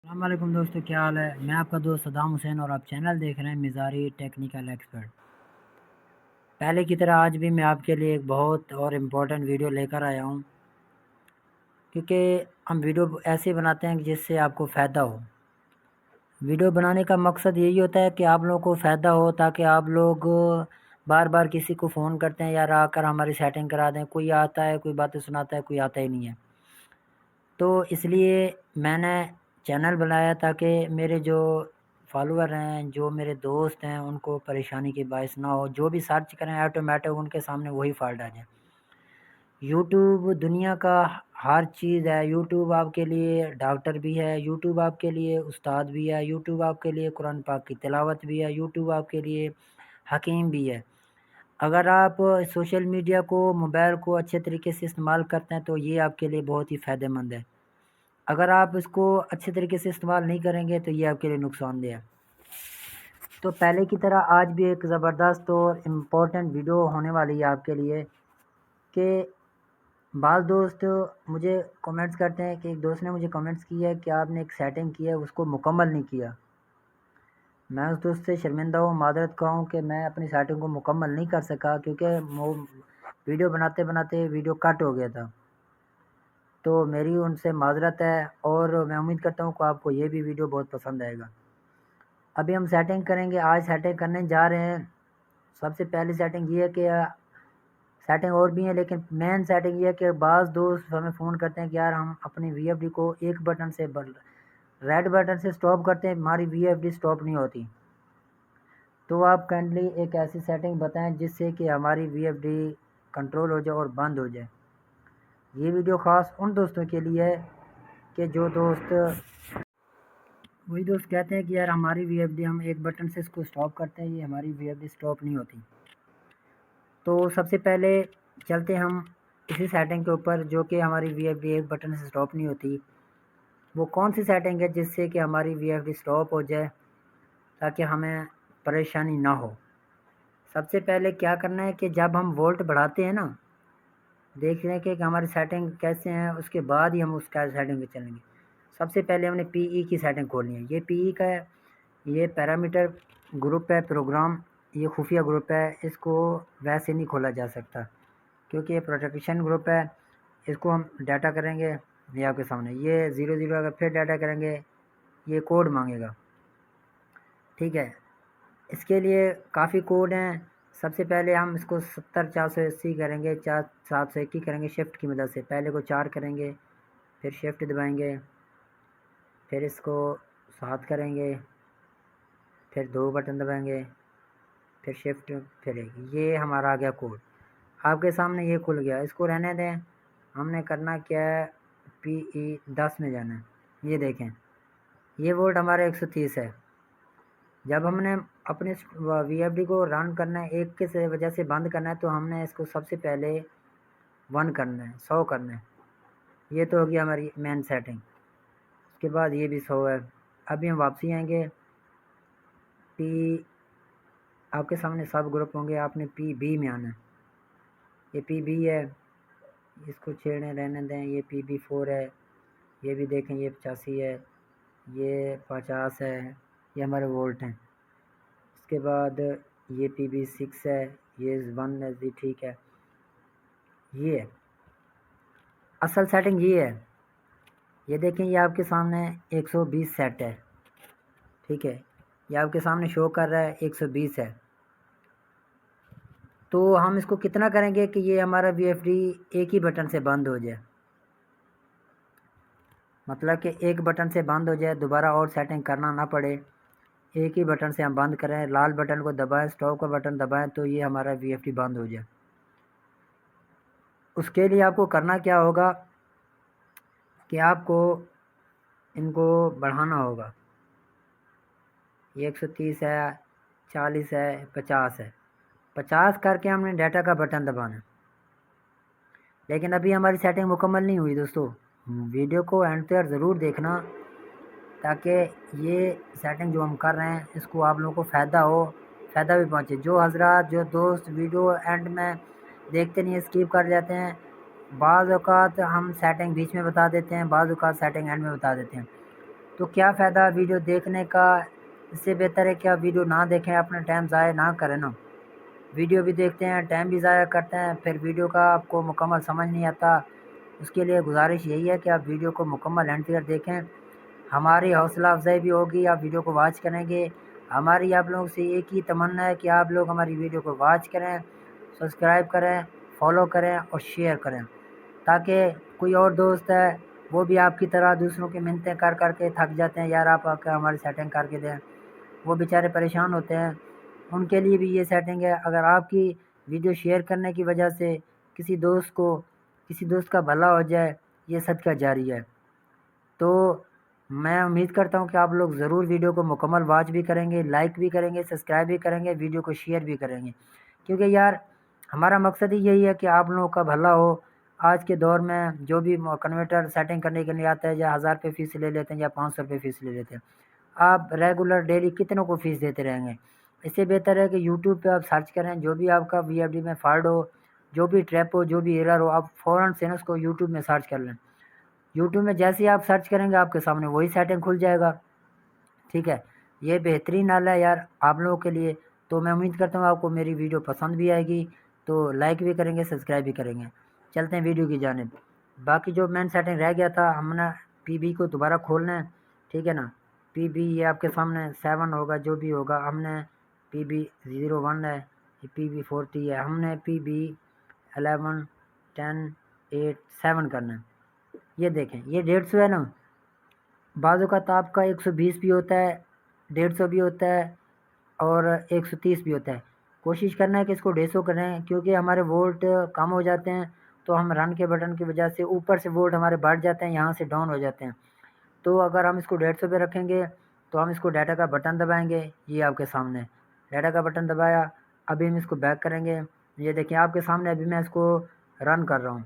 السلام علیکم دوستو، کیا حال ہے؟ میں آپ کا دوست صدام حسین اور آپ چینل دیکھ رہے ہیں مزاری ٹیکنیکل ایکسپرٹ۔ پہلے کی طرح آج بھی میں آپ کے لیے ایک بہت اور امپورٹنٹ ویڈیو لے کر آیا ہوں، کیونکہ ہم ویڈیو ایسے بناتے ہیں جس سے آپ کو فائدہ ہو۔ ویڈیو بنانے کا مقصد یہی ہوتا ہے کہ آپ لوگوں کو فائدہ ہو، تاکہ آپ لوگ بار بار کسی کو فون کرتے ہیں یار آ کر ہماری سیٹنگ کرا دیں، کوئی آتا ہے کوئی باتیں سناتا ہے، کوئی آتا ہی نہیں ہے۔ تو اس لیے میں نے چینل بنایا تاکہ میرے جو فالوور ہیں، جو میرے دوست ہیں، ان کو پریشانی کی باعث نہ ہو، جو بھی سرچ کریں آٹومیٹک ان کے سامنے وہی فالٹ آ جائے۔ یوٹیوب دنیا کا ہر چیز ہے، یوٹیوب آپ کے لیے ڈاکٹر بھی ہے، یوٹیوب آپ کے لیے استاد بھی ہے، یوٹیوب آپ کے لیے قرآن پاک کی تلاوت بھی ہے، یوٹیوب آپ کے لیے حکیم بھی ہے۔ اگر آپ سوشل میڈیا کو، موبائل کو اچھے طریقے سے استعمال کرتے ہیں تو یہ آپ کے لیے بہت ہی فائدہ مند ہے۔ اگر آپ اس کو اچھے طریقے سے استعمال نہیں کریں گے تو یہ آپ کے لیے نقصان دہ ہے۔ تو پہلے کی طرح آج بھی ایک زبردست اور امپورٹنٹ ویڈیو ہونے والی ہے آپ کے لیے، کہ بعض دوست مجھے کمنٹس کرتے ہیں کہ ایک دوست نے مجھے کمنٹس کیا ہے کہ آپ نے ایک سیٹنگ کی ہے اس کو مکمل نہیں کیا۔ میں اس دوست سے شرمندہ ہوں، معذرت خواہ ہوں کہ میں اپنی سیٹنگ کو مکمل نہیں کر سکا، کیونکہ ویڈیو بناتے بناتے ویڈیو کٹ ہو گیا تھا۔ تو میری ان سے معذرت ہے، اور میں امید کرتا ہوں کہ آپ کو یہ بھی ویڈیو بہت پسند آئے گا۔ ابھی ہم سیٹنگ کریں گے، آج سیٹنگ کرنے جا رہے ہیں۔ سب سے پہلی سیٹنگ یہ ہے کہ سیٹنگ اور بھی ہیں، لیکن مین سیٹنگ یہ ہے کہ بعض دوست ہمیں فون کرتے ہیں کہ یار ہم اپنی وی ایف ڈی کو ایک بٹن سے ریڈ بٹن سے سٹاپ کرتے ہیں، ہماری وی ایف ڈی سٹاپ نہیں ہوتی۔ تو آپ کائنڈلی ایک ایسی سیٹنگ بتائیں جس سے کہ ہماری وی ایف ڈی کنٹرول ہو جائے اور بند ہو جائے۔ یہ ویڈیو خاص ان دوستوں کے لیے ہے کہ جو دوست وہی دوست کہتے ہیں کہ یار ہماری وی ایف ڈی ہم ایک بٹن سے اس کو سٹاپ کرتے ہیں، یہ ہماری وی ایف ڈی سٹاپ نہیں ہوتی۔ تو سب سے پہلے چلتے ہم اسی سیٹنگ کے اوپر جو کہ ہماری وی ایف ڈی ایک بٹن سے سٹاپ نہیں ہوتی۔ وہ کون سی سیٹنگ ہے جس سے کہ ہماری وی ایف ڈی سٹاپ ہو جائے تاکہ ہمیں پریشانی نہ ہو؟ سب سے پہلے کیا کرنا ہے کہ جب ہم وولٹ بڑھاتے ہیں نا، دیکھ رہے ہیں کہ ہماری سیٹنگ کیسے ہیں، اس کے بعد ہی ہم اس کا سیٹنگ پہ چلیں گے۔ سب سے پہلے ہم نے پی ای کی سیٹنگ کھولنی ہے۔ یہ پی ای کا ہے، یہ پیرامیٹر گروپ ہے، پروگرام، یہ خفیہ گروپ ہے، اس کو ویسے نہیں کھولا جا سکتا کیونکہ یہ پروٹیکشن گروپ ہے۔ اس کو ہم ڈیٹا کریں گے، یہ آپ کے سامنے یہ 00 اگر پھر ڈیٹا کریں گے یہ کوڈ مانگے گا، ٹھیک ہے۔ اس کے لیے کافی کوڈ ہیں۔ سب سے پہلے ہم اس کو 70 480 کریں گے، 4721 کریں گے شفٹ کی مدد سے۔ پہلے کو 4 کریں گے، پھر شفٹ دبائیں گے، پھر اس کو 7 کریں گے، پھر 2 بٹن دبائیں گے، پھر شفٹ، پھر یہ ہمارا آ گیا کوڈ آپ کے سامنے، یہ کھل گیا۔ اس کو رہنے دیں۔ ہم نے کرنا کیا ہے، پی ای 10 میں جانا ہے۔ یہ دیکھیں، یہ وولٹ ہمارا 130 ہے۔ جب ہم نے اپنے وی ایف ڈی کو رن کرنا ہے، ایک کے وجہ سے بند کرنا ہے، تو ہم نے اس کو سب سے پہلے 1 کرنا ہے، 100 کرنا ہے۔ یہ تو ہوگی ہماری مین سیٹنگ۔ اس کے بعد یہ بھی 100 ہے۔ ابھی ہم واپسی آئیں گے، پی آپ کے سامنے سب گروپ ہوں گے، آپ نے پی بی میں آنا ہے۔ یہ پی بی ہے، اس کو چھیڑنے رہنے دیں۔ یہ پی بی 4 ہے، یہ بھی دیکھیں، یہ 85 ہے، یہ 50 ہے، یہ ہمارے وولٹ ہیں۔ اس کے بعد یہ پی بی 6 ہے، یہ 1 ہے جی، ٹھیک ہے۔ یہ ہے اصل سیٹنگ، یہ ہے۔ یہ دیکھیں، یہ آپ کے سامنے 120 سیٹ ہے، ٹھیک ہے۔ یہ آپ کے سامنے شو کر رہا ہے 120 ہے۔ تو ہم اس کو کتنا کریں گے کہ یہ ہمارا وی ایف ڈی ایک ہی بٹن سے بند ہو جائے، مطلب کہ ایک بٹن سے بند ہو جائے، دوبارہ اور سیٹنگ کرنا نہ پڑے، ایک ہی بٹن سے ہم بند کریں، لال بٹن کو دبائیں، سٹاپ کا بٹن دبائیں تو یہ ہمارا وی ایف ڈی بند ہو جائے۔ اس کے لیے آپ کو کرنا کیا ہوگا کہ آپ کو ان کو بڑھانا ہوگا۔ یہ 130 ہے، 40 ہے، 50 ہے، 50 کر کے ہم نے ڈیٹا کا بٹن دبانا ہے۔ لیکن ابھی ہماری سیٹنگ مکمل نہیں ہوئی دوستو، ویڈیو کو اینڈ تک ضرور دیکھنا تاکہ یہ سیٹنگ جو ہم کر رہے ہیں اس کو آپ لوگوں کو فائدہ ہو، فائدہ بھی پہنچے۔ جو حضرات، جو دوست ویڈیو اینڈ میں دیکھتے نہیں، اسکیپ کر جاتے ہیں، بعض اوقات ہم سیٹنگ بیچ میں بتا دیتے ہیں، بعض اوقات سیٹنگ اینڈ میں بتا دیتے ہیں۔ تو کیا فائدہ ویڈیو دیکھنے کا؟ اس سے بہتر ہے کہ آپ ویڈیو نہ دیکھیں، اپنا ٹائم ضائع نہ کریں نا۔ ویڈیو بھی دیکھتے ہیں، ٹائم بھی ضائع کرتے ہیں، پھر ویڈیو کا آپ کو مکمل سمجھ نہیں آتا۔ اس کے لیے گزارش یہی ہے کہ آپ ویڈیو کو مکمل اینڈ تک دیکھیں، ہماری حوصلہ افزائی بھی ہوگی، آپ ویڈیو کو واچ کریں گے۔ ہماری آپ لوگوں سے ایک ہی تمنا ہے کہ آپ لوگ ہماری ویڈیو کو واچ کریں، سبسکرائب کریں، فالو کریں اور شیئر کریں، تاکہ کوئی اور دوست ہے وہ بھی آپ کی طرح دوسروں کی منتیں کر کر کے تھک جاتے ہیں، یار آپ آ کے ہماری سیٹنگ کر کے دیں، وہ بیچارے پریشان ہوتے ہیں، ان کے لیے بھی یہ سیٹنگ ہے۔ اگر آپ کی ویڈیو شیئر کرنے کی وجہ سے کسی دوست کا بھلا ہو جائے، یہ صدقہ جاری ہے۔ تو میں امید کرتا ہوں کہ آپ لوگ ضرور ویڈیو کو مکمل واچ بھی کریں گے، لائک بھی کریں گے، سبسکرائب بھی کریں گے، ویڈیو کو شیئر بھی کریں گے، کیونکہ یار ہمارا مقصد ہی یہی ہے کہ آپ لوگوں کا بھلا ہو۔ آج کے دور میں جو بھی کنورٹر سیٹنگ کرنے کے لیے آتا ہے، یا 1000 روپے فیس لے لیتے ہیں یا 500 روپے فیس لے لیتے ہیں، آپ ریگولر ڈیلی کتنوں کو فیس دیتے رہیں گے؟ اس سے بہتر ہے کہ یوٹیوب پہ آپ سرچ کریں، جو بھی آپ کا وی ایف ڈی میں فالٹ ہو، جو بھی ٹریپ ہو، جو بھی ایرر ہو، آپ فوراً سے اس کو یوٹیوب میں سرچ کر لیں۔ یوٹیوب میں جیسے ہی آپ سرچ کریں گے، آپ کے سامنے وہی سیٹنگ کھل جائے گا، ٹھیک ہے؟ یہ بہترین حل ہے یار آپ لوگوں کے لیے۔ تو میں امید کرتا ہوں آپ کو میری ویڈیو پسند بھی آئے گی، تو لائک بھی کریں گے، سبسکرائب بھی کریں گے۔ چلتے ہیں ویڈیو کی جانب۔ باقی جو مین سیٹنگ رہ گیا تھا، ہم نے پی بی کو دوبارہ کھولنا ہے، ٹھیک ہے نا؟ پی بی یہ آپ کے سامنے 7 ہوگا، جو بھی ہوگا، ہم نے پی بی 01 ہے، یہ پی بی 40 ہے، ہم نے پی بی 11 10 8 7 کرنا ہے۔ یہ دیکھیں، یہ 150 ہے نا، بعض اوقات آپ کا 120 بھی ہوتا ہے، 150 بھی ہوتا ہے اور 130 بھی ہوتا ہے۔ کوشش کرنا ہے کہ اس کو 150 کریں، کیونکہ ہمارے وولٹ کم ہو جاتے ہیں، تو ہم رن کے بٹن کی وجہ سے اوپر سے وولٹ ہمارے بڑھ جاتے ہیں، یہاں سے ڈاؤن ہو جاتے ہیں۔ تو اگر ہم اس کو 150 پہ رکھیں گے تو ہم اس کو ڈیٹا کا بٹن دبائیں گے، یہ آپ کے سامنے ڈیٹا کا بٹن دبایا۔ ابھی ہم اس کو بیک کریں گے، یہ دیکھیں آپ کے سامنے ابھی میں اس کو رن کر رہا ہوں،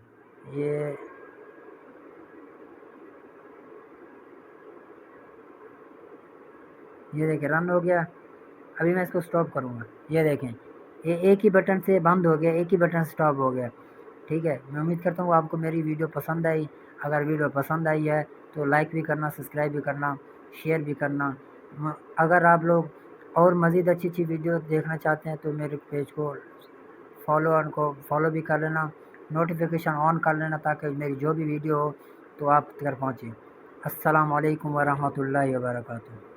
یہ دیکھیں رن ہو گیا۔ ابھی میں اس کو سٹاپ کروں گا، یہ دیکھیں یہ ایک ہی بٹن سے بند ہو گیا، ایک ہی بٹن سے سٹاپ ہو گیا، ٹھیک ہے؟ میں امید کرتا ہوں آپ کو میری ویڈیو پسند آئی۔ اگر ویڈیو پسند آئی ہے تو لائک بھی کرنا، سبسکرائب بھی کرنا، شیئر بھی کرنا۔ اگر آپ لوگ اور مزید اچھی اچھی ویڈیو دیکھنا چاہتے ہیں تو میرے پیج کو فالو بھی کر لینا، نوٹیفیکیشن آن کر لینا، تاکہ میری جو بھی ویڈیو ہو تو آپ تک پہنچے۔ السلام علیکم ورحمۃ اللہ وبرکاتہ۔